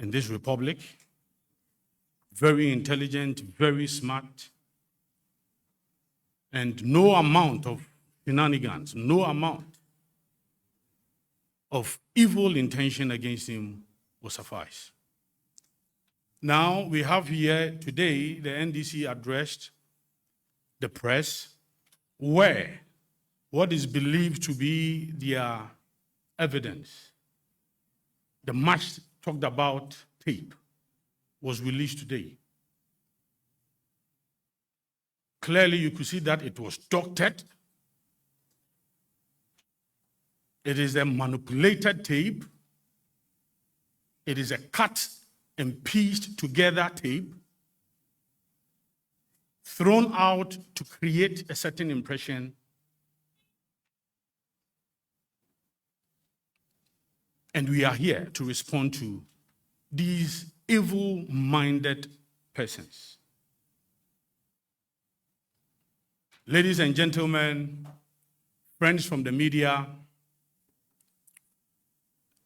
in this republic, very intelligent, very smart, and no amount of shenanigans, no amount of evil intention against him will suffice. Now, we have here today, the NDC addressed the press where what is believed to be their evidence, the much talked about tape, was released today. Clearly, you could see that it was doctored. It is a manipulated tape. It is a cut and pieced together tape thrown out to create a certain impression. And we are here to respond to these evil-minded persons. Ladies and gentlemen, friends from the media,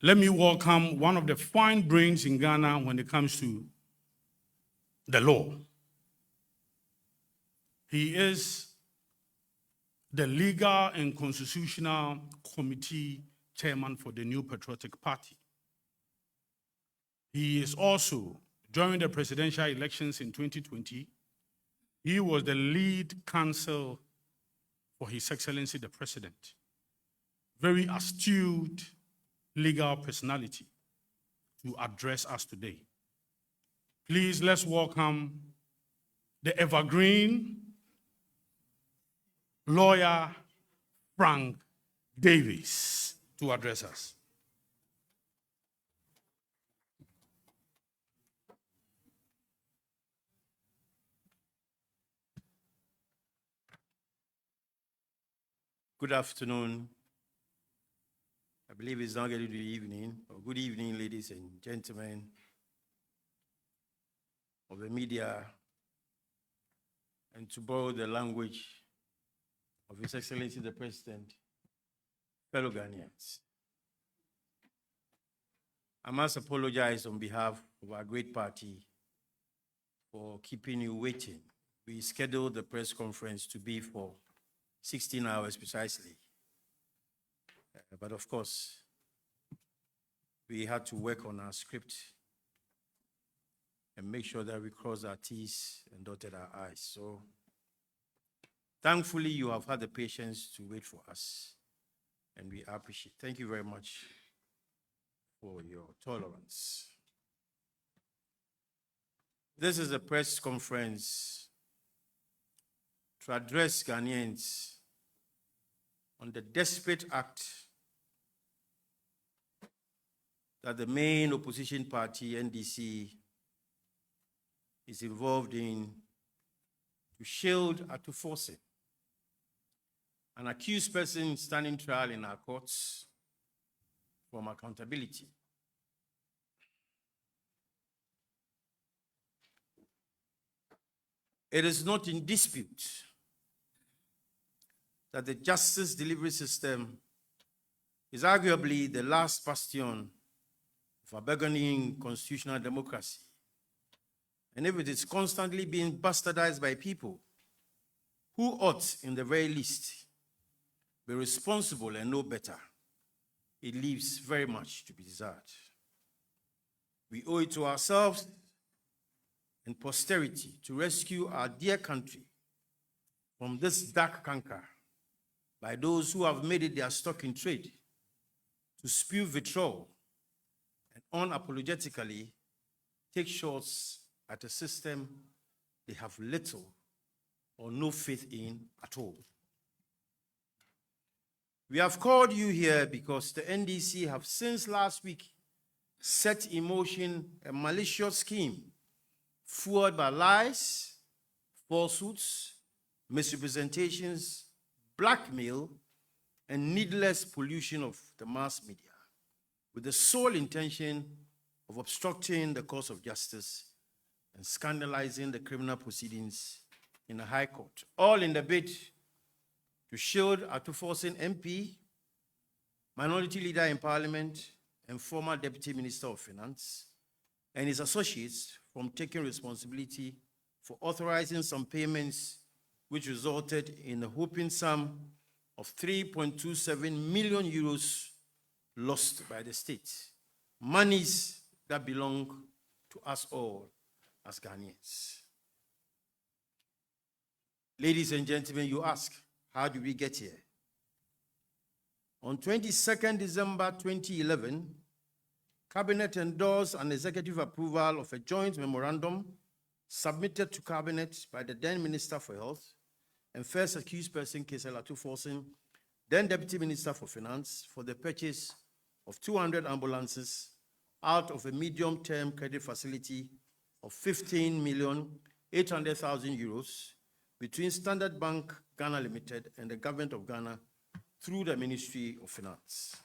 let me welcome one of the fine brains in Ghana when it comes to the law. He is the Legal and Constitutional Committee chairman for the New Patriotic Party. He is also, during the presidential elections in 2020, he was the lead counsel for His Excellency the President. Very astute legal personality to address us today. Please, let's welcome the evergreen lawyer Frank Davis to address us. Good afternoon. I believe it's not getting to the evening. Or good evening, ladies and gentlemen of the media, and to borrow the language of His Excellency the President, fellow Ghanaians. I must apologize on behalf of our great party for keeping you waiting. We scheduled the press conference to be for 16 hours precisely. But of course, we had to work on our script and make sure that we crossed our T's and dotted our I's. So thankfully, you have had the patience to wait for us, and we appreciate it. Thank you very much for your tolerance. This is a press conference to address Ghanaians on the desperate act that the main opposition party, NDC, is involved in to shield Ato Forson, an accused person standing trial in our courts, from accountability. It is not in dispute that the justice delivery system is arguably the last bastion of a burgeoning constitutional democracy. And if it is constantly being bastardized by people who ought, in the very least, be responsible and know better, it leaves very much to be desired. We owe it to ourselves and posterity to rescue our dear country from this dark canker by those who have made it their stock in trade to spew vitriol and unapologetically take shots at a system they have little or no faith in at all. We have called you here because the NDC have since last week set in motion a malicious scheme fueled by lies, falsehoods, misrepresentations, blackmail, and needless pollution of the mass media, with the sole intention of obstructing the course of justice and scandalizing the criminal proceedings in the High Court, all in the bid to shield Ato Forson MP, minority leader in Parliament, and former Deputy Minister of Finance, and his associates from taking responsibility for authorizing some payments which resulted in a whopping sum of 3.27 million euros lost by the state. Monies that belong to us all as Ghanaians. Ladies and gentlemen, you ask, how did we get here? On 22nd December 2011, Cabinet endorsed an executive approval of a joint memorandum submitted to Cabinet by the then Minister for Health and first accused person, Ato Forson, then Deputy Minister for Finance, for the purchase of 200 ambulances out of a medium-term credit facility of 15,800,000 euros between Standard Bank Ghana Limited and the Government of Ghana through the Ministry of Finance.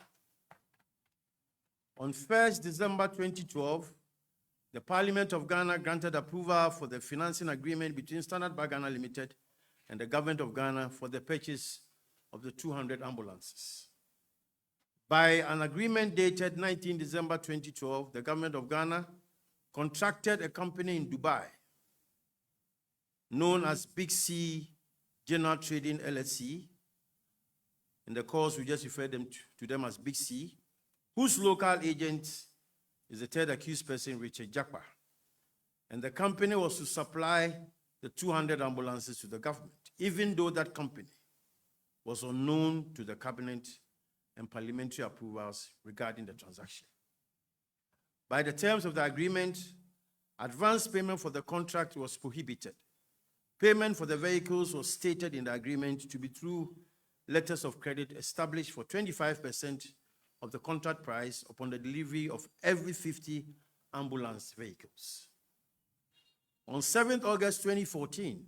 On 1st December 2012, the Parliament of Ghana granted approval for the financing agreement between Standard Bank Ghana Limited and the Government of Ghana for the purchase of the 200 ambulances. By an agreement dated 19 December 2012, the Government of Ghana contracted a company in Dubai known as Big C General Trading LLC. In the course, we just refer to them as Big C, whose local agent is the third accused person, Richard Jakpa. And the company was to supply the 200 ambulances to the government, even though that company was unknown to the cabinet and parliamentary approvals regarding the transaction. By the terms of the agreement, advance payment for the contract was prohibited. Payment for the vehicles was stated in the agreement to be through letters of credit established for 25% of the contract price upon the delivery of every 50 ambulance vehicles. On 7th August 2014,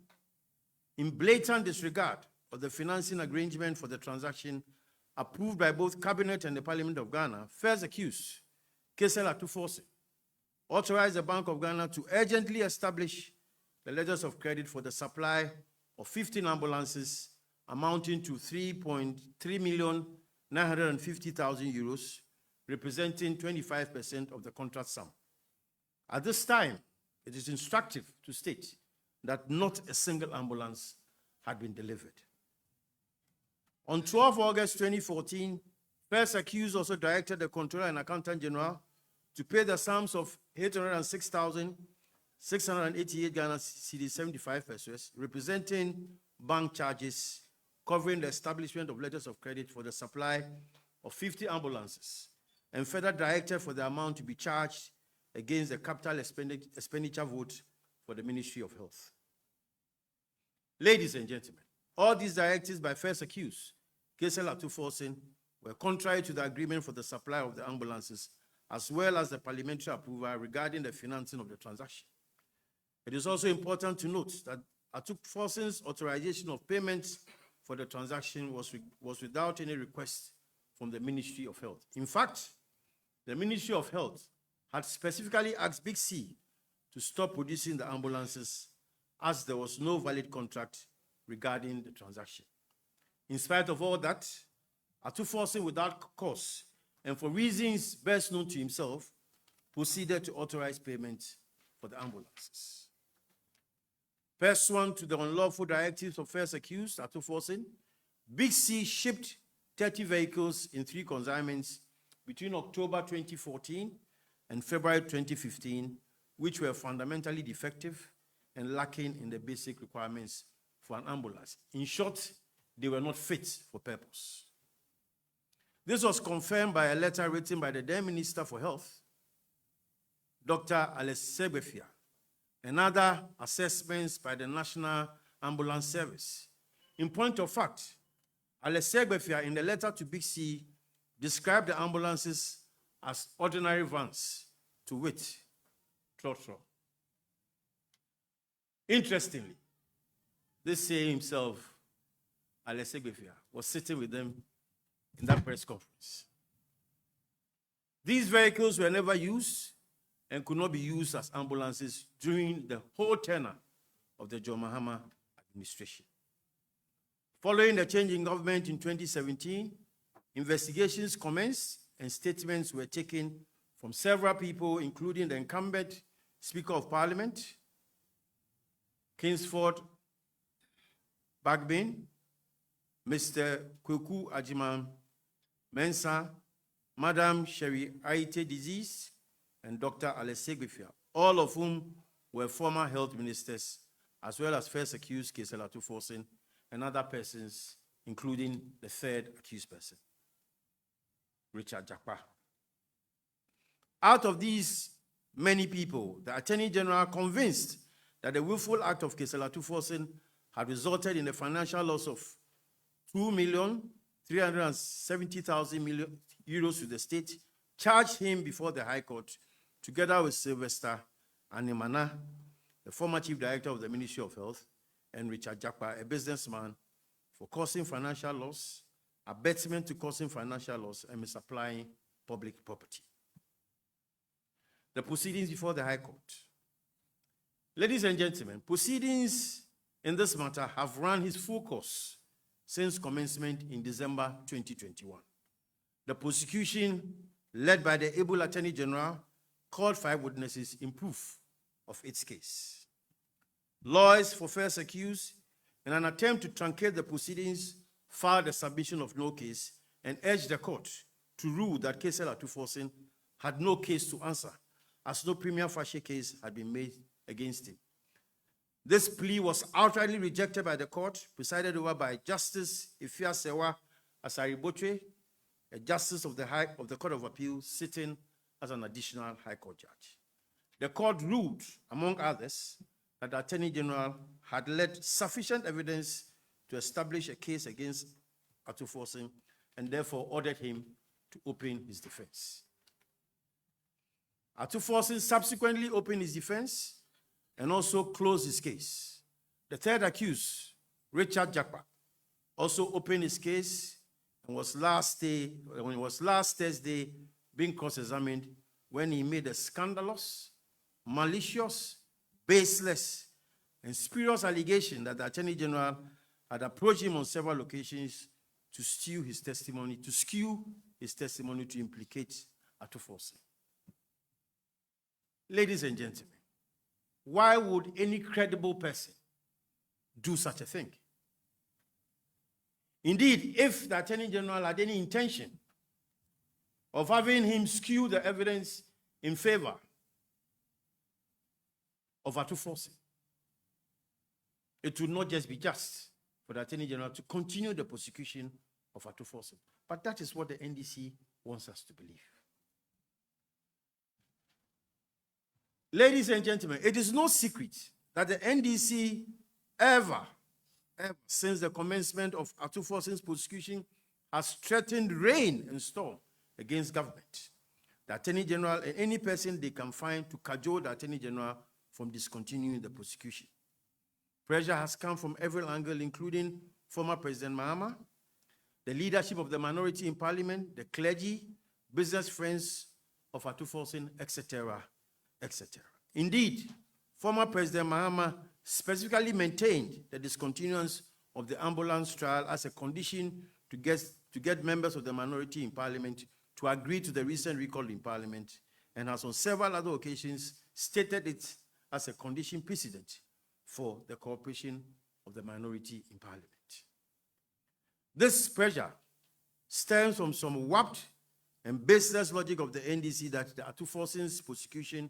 in blatant disregard of the financing arrangement for the transaction approved by both Cabinet and the Parliament of Ghana, first accused, Ato Forson, authorized the Bank of Ghana to urgently establish the letters of credit for the supply of 15 ambulances amounting to 3,950,000 euros, representing 25% of the contract sum. At this time, it is instructive to state that not a single ambulance had been delivered. On 12 August 2014, first accused also directed the Comptroller and Accountant General to pay the sums of 806,688 Ghana cedis 75 pesos, representing bank charges covering the establishment of letters of credit for the supply of 50 ambulances, and further directed for the amount to be charged against the capital expenditure vote for the Ministry of Health. Ladies and gentlemen, all these directives by first accused, Ato Forson, were contrary to the agreement for the supply of the ambulances, as well as the parliamentary approval regarding the financing of the transaction. It is also important to note that Ato Forson's authorization of payments for the transaction was without any request from the Ministry of Health. In fact, the Ministry of Health had specifically asked Big C to stop producing the ambulances as there was no valid contract regarding the transaction. In spite of all that, Ato Forson, without cause and for reasons best known to himself, proceeded to authorize payment for the ambulances. Pursuant to the unlawful directives of first accused, Ato Forson, Big C shipped 30 vehicles in 3 consignments between October 2014 and February 2015, which were fundamentally defective and lacking in the basic requirements for an ambulance. In short, they were not fit for purpose. This was confirmed by a letter written by the then Minister for Health, Dr. Alessegbefia, and other assessments by the National Ambulance Service. In point of fact, Alessegbefia, in the letter to Big C, described the ambulances as ordinary vans, to wit, trotro. Interestingly, this same himself, Alessegbefia, was sitting with them in that press conference. These vehicles were never used and could not be used as ambulances during the whole tenure of the John Mahama administration. Following the change in government in 2017, investigations commenced and statements were taken from several people, including the incumbent Speaker of Parliament, Kingsford Bagbin, Mr. Kweku Ajiman Mensah, Madam Sherry Aite Disease, and Dr. Alessé Gbifia, all of whom were former health ministers, as well as first accused case Ato Forson and other persons, including the third accused person, Richard Jakpa. Out of these many people, the Attorney General, convinced that the willful act of case Ato Forson had resulted in a financial loss of €2,370,000 to the state, charged him before the High Court, together with Sylvester Animana, the former Chief Director of the Ministry of Health, and Richard Jakpa, a businessman, for causing financial loss, abetment to causing financial loss, and misapplying public property. The proceedings before the High Court. Ladies and gentlemen, proceedings in this matter have run its full course since commencement in December 2021. The prosecution, led by the able Attorney General, called 5 witnesses in proof of its case. Lawyers for first accused, in an attempt to truncate the proceedings, filed a submission of no case and urged the court to rule that case Ato Forson had no case to answer, as no prima facie case had been made against him. This plea was outrightly rejected by the court, presided over by Justice Ifia Sewa Asaribotre, a justice of the Court of Appeal, sitting as an additional High Court judge. The court ruled, among others, that the Attorney General had led sufficient evidence to establish a case against Ato Forson and therefore ordered him to open his defense. Ato Forson subsequently opened his defense and also closed his case. The third accused, Richard Jakpa, also opened his case and was last Thursday being cross-examined when he made a scandalous, malicious, baseless, and spurious allegation that the Attorney General had approached him on several occasions to skew his testimony to implicate Ato Forson. Ladies and gentlemen, why would any credible person do such a thing? Indeed, if the Attorney General had any intention of having him skew the evidence in favor of Ato Forson, it would not just be just for the Attorney General to continue the prosecution of Ato Forson. But that is what the NDC wants us to believe. Ladies and gentlemen, it is no secret that the NDC ever since the commencement of Ato Forson's prosecution has threatened rain and storm against government, the Attorney General, and any person they can find to cajole the Attorney General from discontinuing the prosecution. Pressure has come from every angle, including former President Mahama, the leadership of the minority in Parliament, the clergy, business friends of Ato Forson, etc., etc. Indeed, former President Mahama specifically maintained the discontinuance of the ambulance trial as a condition to get members of the minority in Parliament to agree to the recent recall in Parliament, and has on several other occasions stated it as a condition precedent for the cooperation of the minority in Parliament. This pressure stems from some warped and baseless logic of the NDC that the Ato Forson's prosecution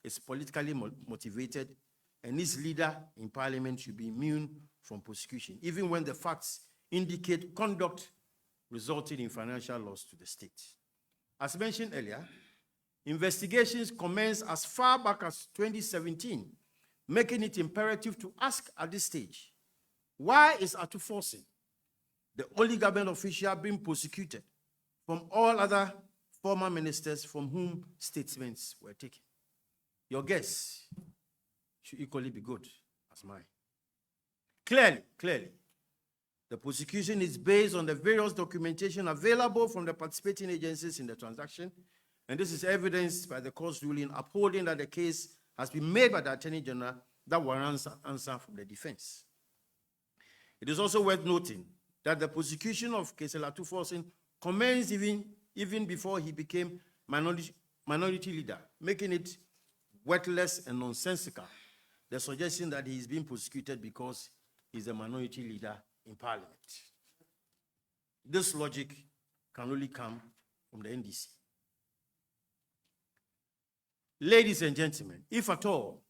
is politically motivated and its leader in Parliament should be immune from prosecution, even when the facts indicate conduct resulting in financial loss to the state. As mentioned earlier, investigations commenced as far back as 2017, making it imperative to ask at this stage, why is Ato Forson, the only government official, being prosecuted from all other former ministers from whom statements were taken? Your guess should equally be good as mine. Clearly, the prosecution is based on the various documentation available from the participating agencies in the transaction, and this is evidenced by the court's ruling upholding that the case has been made by the Attorney General that warrants an answer from the defense. It is also worth noting that the prosecution of case Ato Forson commenced even before he became minority leader, making it worthless and nonsensical, the suggestion that he is being prosecuted because he's a minority leader in parliament. This logic can only come from the NDC. Ladies and gentlemen, if at all,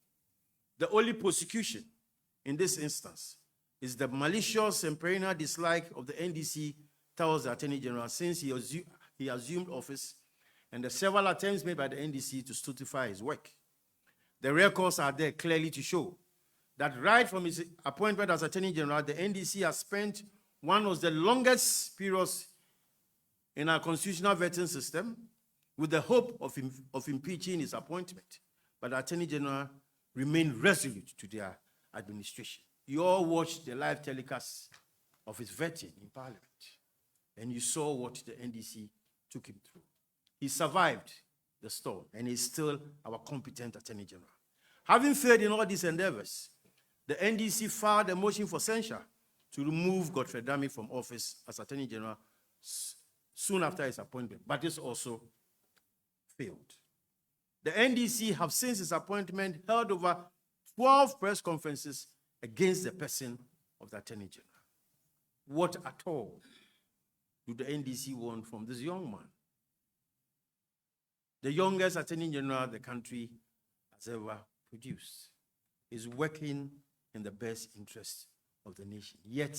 the only prosecution in this instance is the malicious and perennial dislike of the NDC towards the Attorney General since he assumed office, and the several attempts made by the NDC to stultify his work. The records are there clearly to show that right from his appointment as Attorney General, the NDC has spent one of the longest periods in our constitutional vetting system with the hope of impeaching his appointment. But the Attorney General remained resolute to their administration. You all watched the live telecast of his vetting in Parliament, and you saw what the NDC took him through. He survived the storm, and is still our competent Attorney General. Having failed in all these endeavors, the NDC filed a motion for censure to remove Godfrey Dami from office as Attorney General soon after his appointment, but this also failed. The NDC have since his appointment held over 12 press conferences against the person of the Attorney General. What at all do the NDC want from this young man? The youngest Attorney General the country has ever produced is working in the best interest of the nation. Yet,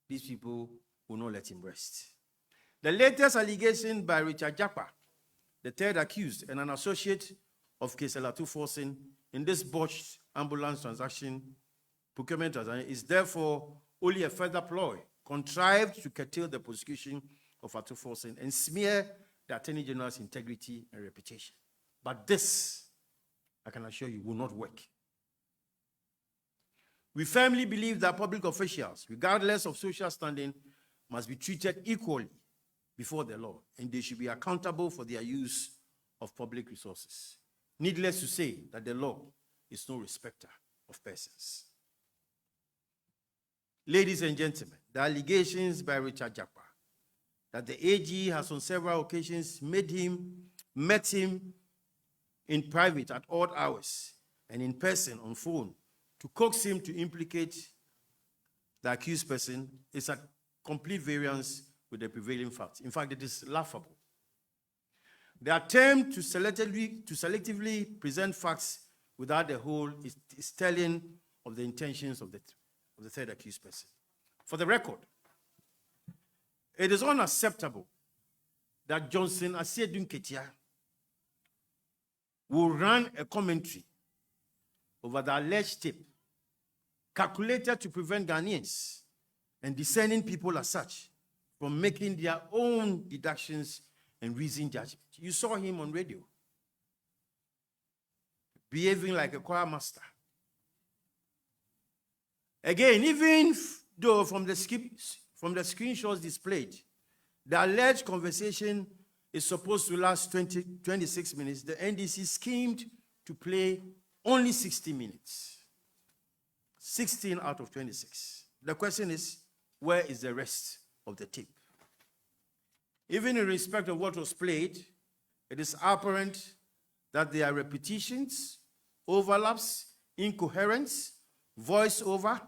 these people will not let him rest. The latest allegation by Richard Japa, the third accused and an associate of case Ato Forson in this botched ambulance procurement transaction, is therefore only a further ploy contrived to curtail the prosecution of Ato Forson and smear the Attorney General's integrity and reputation. But this, I can assure you, will not work. We firmly believe that public officials, regardless of social standing, must be treated equally before the law, and they should be accountable for their use of public resources. Needless to say that the law is no respecter of persons. Ladies and gentlemen, the allegations by Richard Japa that the AG has on several occasions met him in private at odd hours and in person on phone to coax him to implicate the accused person is a complete variance with the prevailing facts. In fact, it is laughable. The attempt to selectively present facts without the whole is telling of the intentions of the third accused person. For the record, it is unacceptable that Johnson Asiedu Nketia will run a commentary over the alleged tape calculated to prevent Ghanaians and discerning people as such from making their own deductions and reasoned judgment. You saw him on radio, behaving like a choir master. Again, even though from the screenshots displayed, the alleged conversation is supposed to last 26 minutes, the NDC schemed to play only 60 minutes. 16 out of 26. The question is, where is the rest of the tape? Even in respect of what was played, it is apparent that there are repetitions, overlaps, incoherence, voiceover,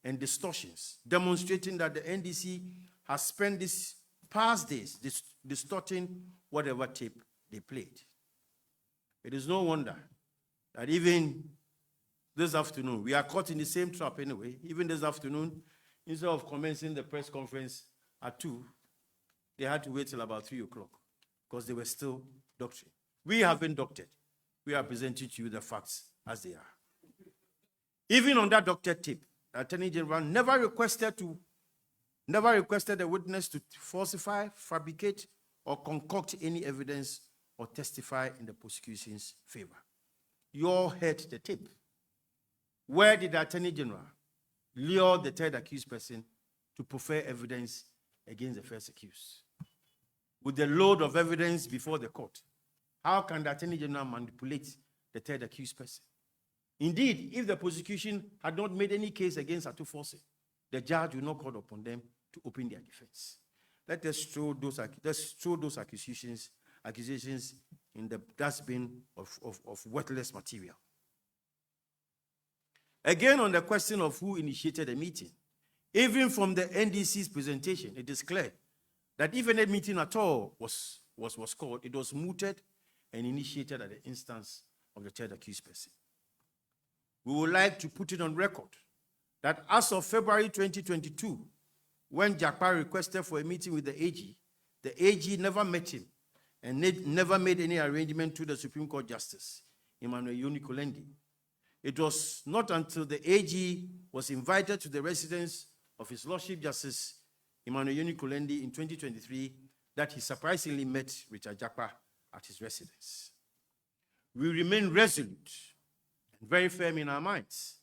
and distortions, demonstrating that the NDC has spent these past days distorting whatever tape they played. It is no wonder that even this afternoon, we are caught in the same trap anyway. Even this afternoon, instead of commencing the press conference at 2, they had to wait till about 3 o'clock because they were still doctoring. We have been doctored. We are presenting to you the facts as they are. Even on that doctored tape, the Attorney General never requested the witness to falsify, fabricate, or concoct any evidence or testify in the prosecution's favor. You all heard the tape. Where did the Attorney General lure the third accused person to prefer evidence against the first accused? With the load of evidence before the court, how can the Attorney General manipulate the third accused person? Indeed, if the prosecution had not made any case against Ato Forson, the judge will not call upon them to open their defense. Let's throw those accusations accusations in the dustbin of worthless material. Again, on the question of who initiated the meeting, even from the NDC's presentation, it is clear that if any meeting at all was called, it was mooted and initiated at the instance of the third accused person. We would like to put it on record that as of February 2022, when Jakpa requested for a meeting with the AG never met him and never made any arrangement to the Supreme Court Justice, Emmanuel Yoni-Kolendi. It was not until the AG was invited to the residence of His Lordship Justice Emmanuel Yoni-Kolendi in 2023 that he surprisingly met Richard Jakpa at his residence. We remain resolute and very firm in our minds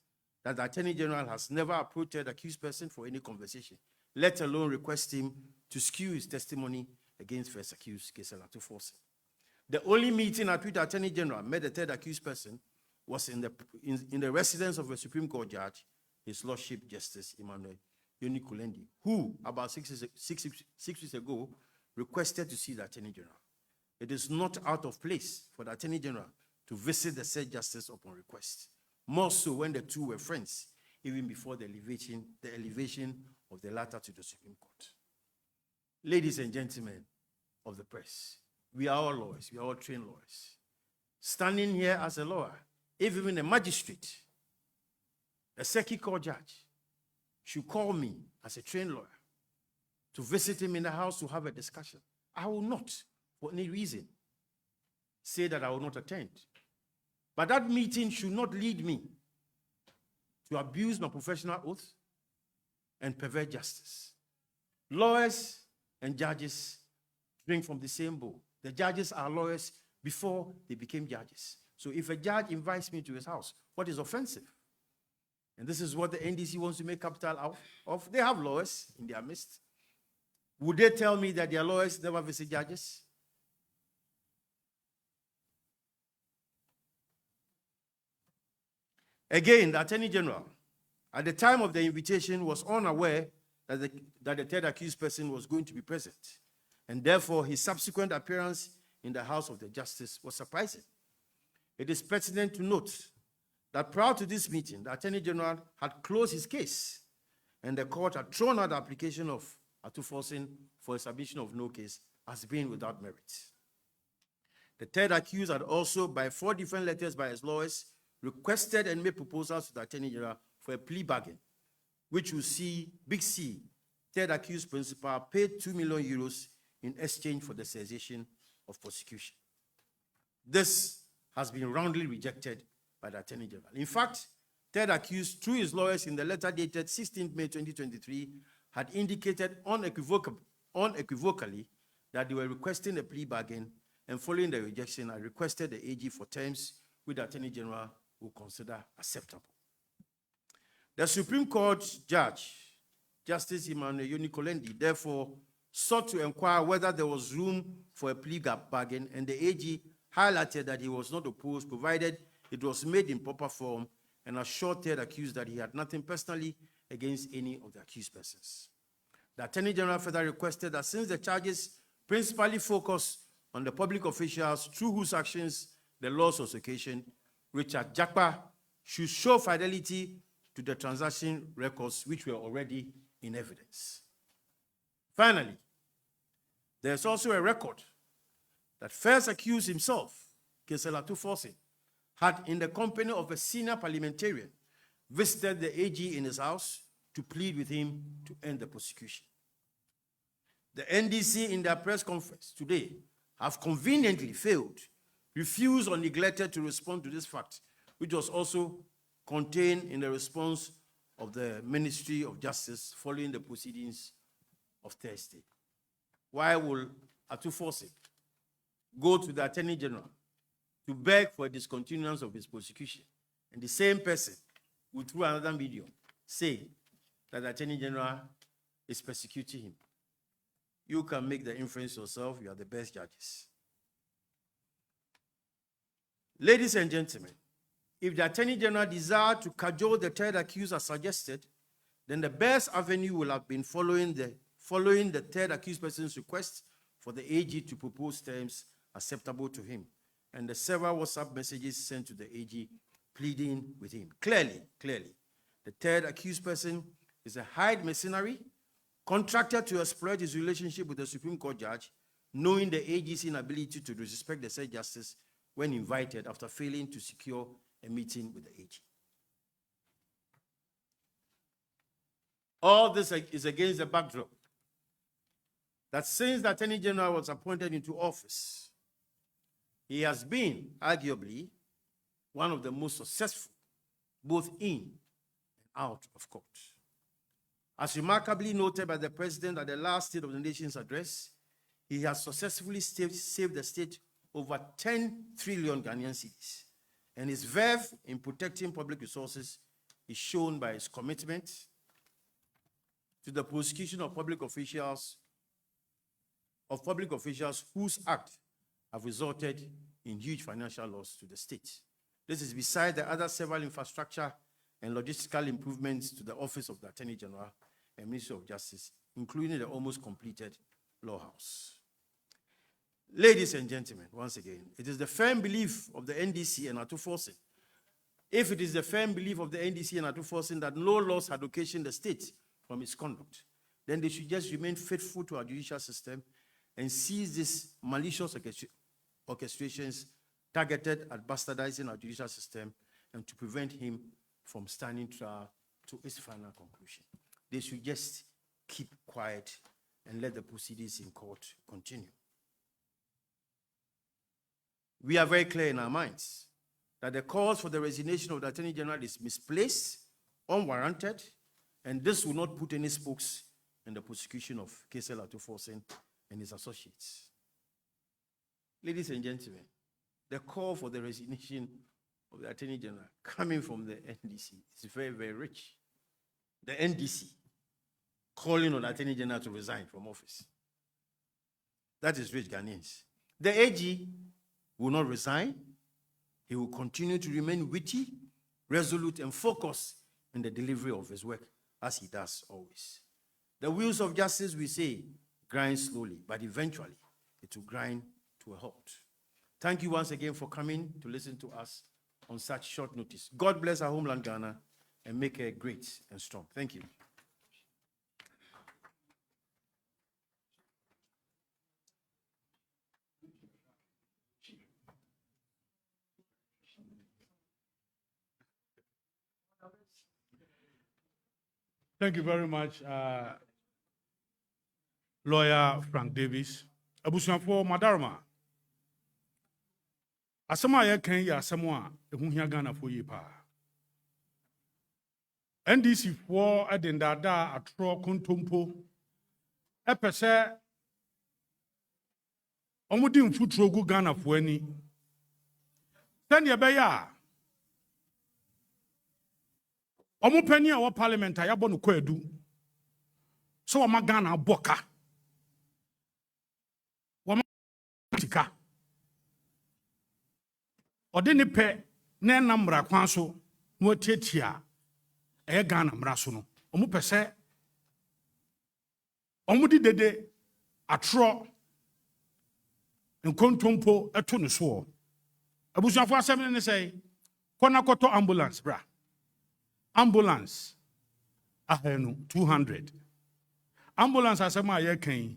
that the Attorney General has never approached the accused person for any conversation, let alone request him to skew his testimony against first accused Ato Forson. The only meeting at which the Attorney General met the third accused person was in the residence of a Supreme Court judge, His Lordship Justice Emmanuel Yoni-Kolendi, who about 6 weeks ago requested to see the Attorney General. It is not out of place for the Attorney General to visit the said justice upon request, more so when the two were friends, even before the elevation of the latter to the Supreme Court. Ladies and gentlemen of the press, we are all lawyers, we are all trained lawyers. Standing here as a lawyer, if even a magistrate, a circuit court judge, should call me as a trained lawyer to visit him in the house to have a discussion, I will not, for any reason, say that I will not attend. But that meeting should not lead me to abuse my professional oath and pervert justice. Lawyers and judges drink from the same bowl. The judges are lawyers before they became judges. So if a judge invites me to his house, what is offensive? And this is what the NDC wants to make capital out of. They have lawyers in their midst. Would they tell me that their lawyers never visit judges? Again, the Attorney General, at the time of the invitation, was unaware that the third accused person was going to be present, and therefore his subsequent appearance in the House of the Justice was surprising. It is pertinent to note that prior to this meeting, the Attorney General had closed his case, and the court had thrown out the application of Ato Forson for a submission of no case as being without merit. The third accused had also, by 4 different letters by his lawyers, requested and made proposals to the Attorney General for a plea bargain, which will see Big C, third accused principal, paid 2 million euros in exchange for the cessation of prosecution. This has been roundly rejected by the Attorney General. In fact, third accused, through his lawyers in the letter dated 16 May 2023, had indicated unequivocally that they were requesting a plea bargain, and following the rejection, I requested the AG for terms which the Attorney General will consider acceptable. The Supreme Court judge, Justice Emmanuel Yoni-Kolendi, therefore sought to inquire whether there was room for a plea bargain, and the AG highlighted that he was not opposed, provided it was made in proper form, and assured third accused that he had nothing personally against any of the accused persons. The Attorney General further requested that since the charges principally focus on the public officials through whose actions the loss was occasioned, Richard Jakpa should show fidelity to the transaction records which were already in evidence. Finally, there is also a record that first accused himself, Ato Forson, had, in the company of a senior parliamentarian, visited the AG in his house to plead with him to end the prosecution. The NDC, in their press conference today, have conveniently failed, refused or neglected to respond to this fact, which was also contained in the response of the Ministry of Justice following the proceedings of Thursday. Why will Ato Forson go to the Attorney General to beg for a discontinuance of his prosecution, and the same person will, through another medium, say that the Attorney General is persecuting him? You can make the inference yourself. You are the best judges. Ladies and gentlemen, if the Attorney General desired to cajole the third accused as suggested, then the best avenue will have been following the third accused person's request for the AG to propose terms acceptable to him, and the several WhatsApp messages sent to the AG pleading with him. Clearly, the third accused person is a hired mercenary contracted to exploit his relationship with the Supreme Court judge, knowing the AG's inability to disrespect the said justice when invited after failing to secure a meeting with the AG. All this is against the backdrop that since the Attorney General was appointed into office, he has been, arguably, one of the most successful, both in and out of court. As remarkably noted by the President at the last State of the Nation's address, he has successfully saved the state over 10 trillion Ghanaian cedis, and his verve in protecting public resources is shown by his commitment to the prosecution of public officials whose acts have resulted in huge financial loss to the state. This is beside the other several infrastructure and logistical improvements to the Office of the Attorney General and Ministry of Justice, including the almost completed Law House. Ladies and gentlemen, once again, it is the firm belief of the NDC and Ato Forson, if it is the firm belief of the NDC and Ato Forson that no loss had occasioned the state from its conduct, then they should just remain faithful to our judicial system and seize these malicious orchestrations targeted at bastardizing our judicial system and to prevent him from standing trial to its final conclusion. They should just keep quiet and let the proceedings in court continue. We are very clear in our minds that the cause for the resignation of the Attorney General is misplaced, unwarranted, and this will not put any spokes in the prosecution of K.S.L. Ato Forson and his associates. Ladies and gentlemen, the call for the resignation of the Attorney General coming from the NDC is very, very rich. The NDC calling on the Attorney General to resign from office. That is rich Ghanaians. The AG will not resign. He will continue to remain witty, resolute, and focused in the delivery of his work, as he does always. The wheels of justice, we say, grind slowly, but eventually it will grind to a halt. Thank you once again for coming to listen to us on such short notice. God bless our homeland, Ghana, and make her great and strong. Thank you. Thank you very much, Lawyer Frank Davis. Abusuafo Madarma. Asama ye ken ya asamo a ehu hia Ghana fo yi pa. NDC fo adendada atro kontompo epese omudi mfuturo gu Ghana fo ani. Sene be ya omo pani a wo parliament ya bo no kwadu. So o ma Ghana aboka. Wo ma tika. Ode ne pe na namra kwan so no tietia e Ghana mra so no. Omo pese omo di dede atro nkontompo eto no so. Abusuafo asem ne say kona koto ambulance bra. Ambulance, 200. Ambulance asema ye kan.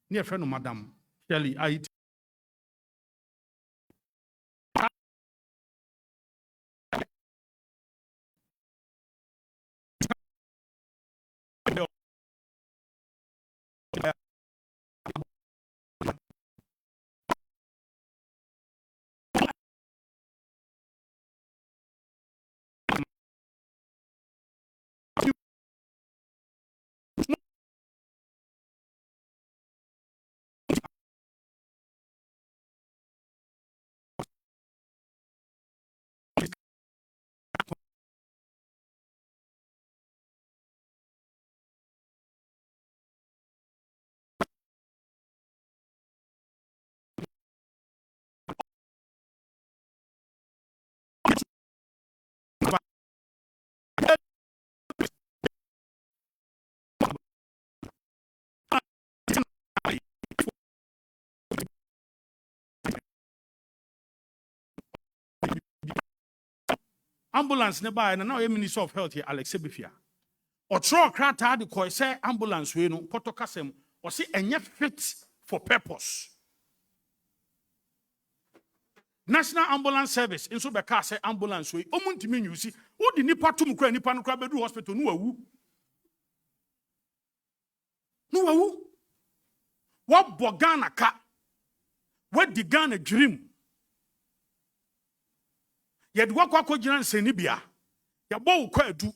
near friend of Madam Shelley. I ambulance nearby, and now a Minister of Health here, Alex Sebifia. Or throw crata the koi say ambulance we no potokasem or say any fit for purpose. National Ambulance Service in so be say ambulance we omuntimi you see who the nipa tum kra nipa no kra bedu hospital no wawu. No wawu. What bogana ka? What the Ghana dream? Yet what jiran senibia? Ya bo kwa edu.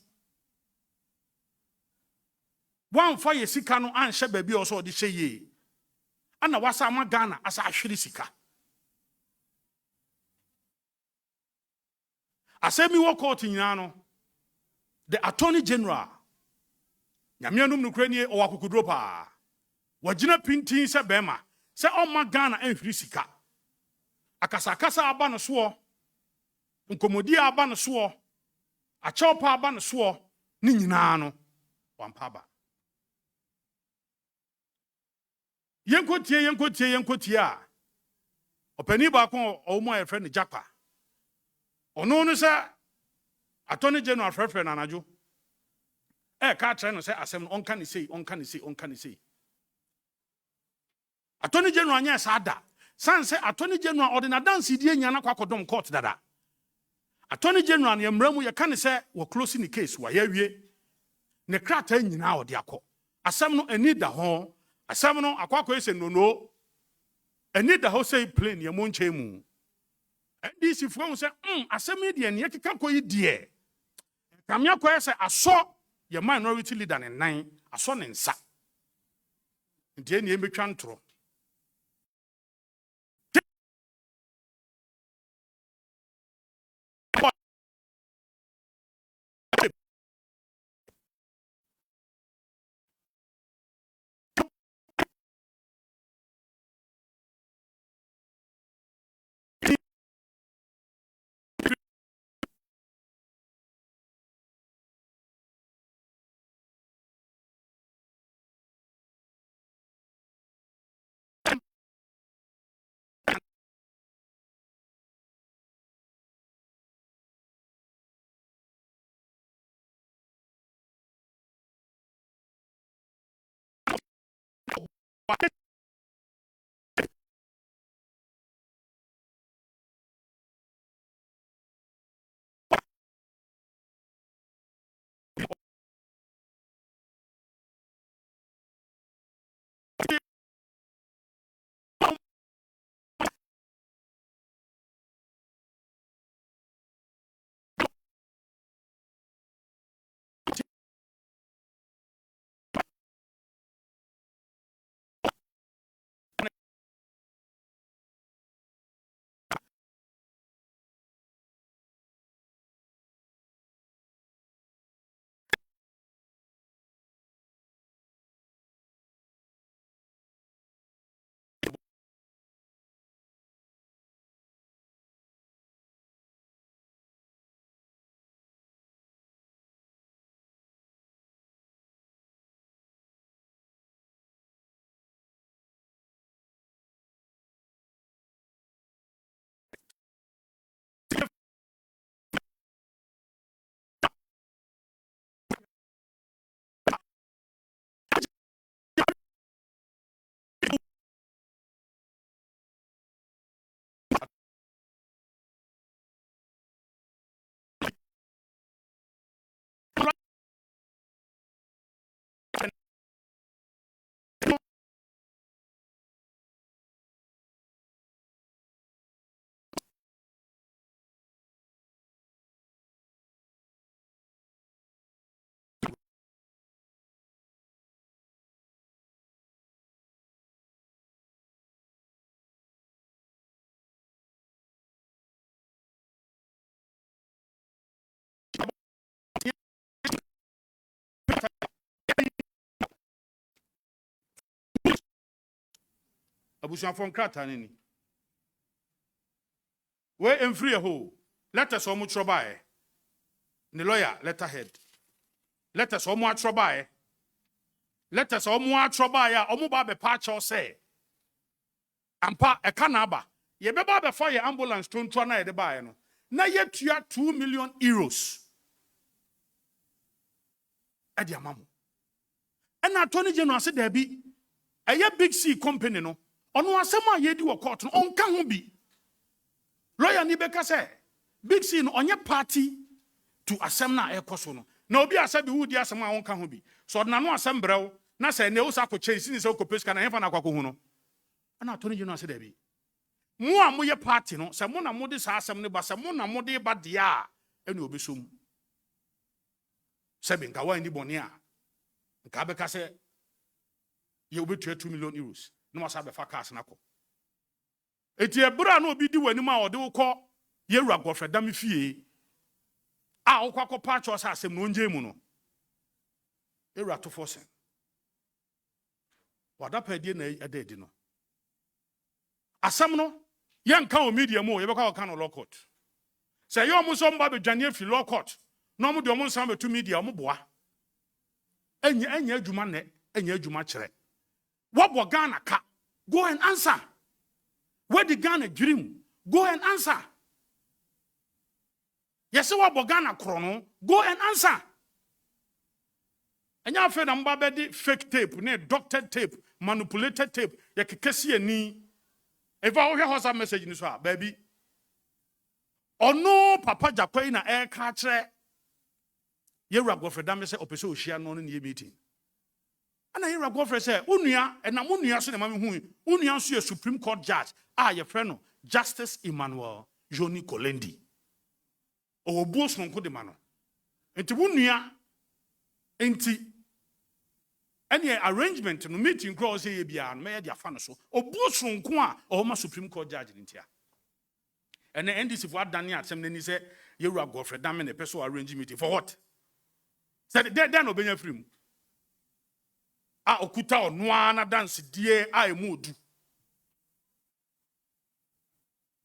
One fire sika no anshe baby also the ye. Ana wasa ama Ghana asa ahwiri sika. Asemi wo court nyina no. The Attorney General. Nyamianum nukre nie o akukudro pa. Wagina pintin se bema. Se oma Ghana ahwiri sika. Akasakasa aba no so. Nkomodi aba no so. Achopa aba no so. Ni nyina no. Wampaba. Yenkotie a opani ba ko o mo e friend Japa ono no say Attorney General frefre na anajo ka try no say asem onka ni sei Attorney General anya sa ada san say Attorney General ordinary dance die nya na kwakodom court dada Attorney General ne mramu ye ka ne say wo close ni case wa ya wie ne krata nyina ode akọ asem no ani da ho asem no akwakọ ese no ani da ho say plane ye mo nche mu NDC fo say asem de ne keka koyi de kamya ko ese aso ye minority leader ne nan aso ne nsa de ne emetwa ntoro Abusuafo nkrata ni. We emfiri ho. Let us omu trobae. The lawyer letterhead. Let us omu trobae. Let us omu trobae omu ba be pacho say. Ampa e kanaba. Ye beba be for your ambulance to ntwa na ye de bae no. Na ye tua 2 million euros. Edi amamu. And Attorney General said there be a big C company no. Ono asema ye di wo court no onka ho bi. Lawyer ni beka say big C no onye party to asem na ekoso no. Na obi asa bi wudi asem a onka ho bi. So na no asem brew na say ne usa ko change ni say okopeska na hefa na kwako ho no. And Attorney General said there be mo a mo ye party no say mo na mo de sa asem ne ba say mo na mo de ba de a ene obesom. Say nka wa ndi bone a nka beka say ye obetua 2 million euros. No wasa be fa cars na ko. Eti ebura na obi di wani ma ode wo kọ ye wura gofre dam fie. A wo kwakọ patch o sa asem no nje mu no. Era Ato Forson. Wada pede na ededi no. Asem no ye nka o media mu ye beka o kan no law court. Say ye omo so mba be dwane fi law court. No omo de omo nsan be to media omo boa. Enya adwuma ne, enya adwuma kire. What Ghana ka? Go and answer. Where the Ghana dream? Go and answer. Yes, what Ghana chrono? Go and answer. And you have fed fake tape, doctored tape, manipulated tape. You can see any. If I hear a message in this one, baby. Or no, Papa Jacoy na air catcher. You rap for them, say, Opeso, she are known in the meeting. And I hear a girlfriend say, Unia, and I'm Unia, so Unia, so a Supreme Court judge. Your friend, Justice Emmanuel Johnny Kolendi. Or boss from Kodemano. And to Unia, enti any arrangement no meeting cross here beyond may their fan so. Or boss from Kwa or my Supreme Court judge in here. And the NDC for Daniel, some then he said, you're a girlfriend, damn, and a person arranging meeting for what? Said, then obey your free. Okuta onwana dance die a modu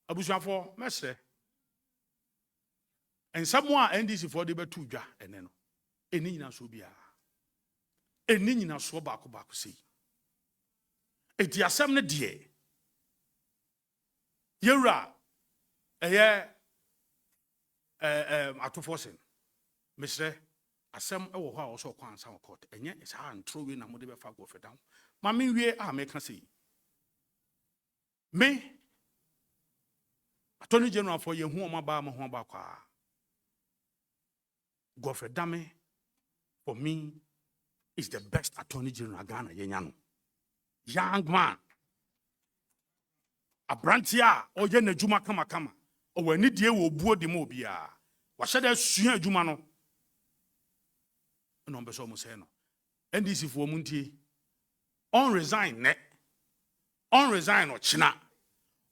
abusuafo mesre and someone NDC for the betu dwa ene no eni nyina so bia eni nyina so ba ko sei eti asem ne die yewra Ato Forson mesre asem ewo ho a wo so kwansa wo court enye isa antro we na mo de be fa go fedan ma me wie a me ka sei me Attorney General for ye hu o ma ba kwa go fedan for me is the best Attorney General Ghana ye nya no young man abrantia o ye na djuma kama o wani die wo buo di mo bia wa hye da sua djuma no no be so mo say no NDC for muntie on resign o china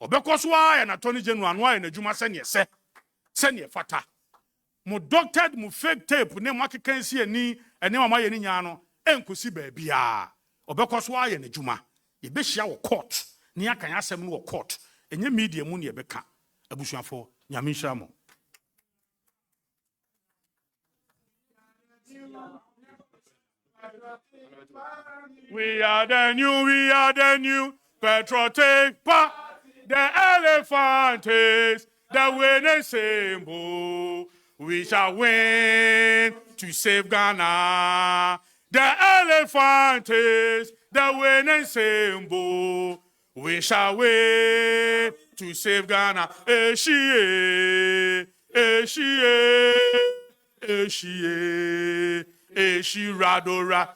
obekoso a ya na Attorney General no ya na djuma se ne fata mo doctored mo fake tape ne mo akekansi ani ene mama ye ni nya no enkosi ba bia obekoso a ya na djuma ye be hia wo court ne akan asem no wo court enye media mu ne ye beka abusuafo nyame hia mo. We are the new patriotic party. The elephant is the winning symbol. We shall win to save Ghana. The elephant is the winning symbol. We shall win to save Ghana. Eshie, radora,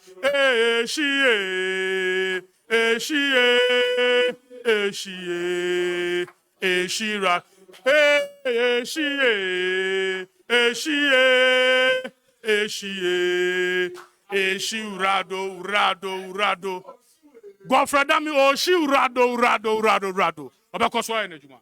rado. Godfrey Dami rado. Obekoso ene juma.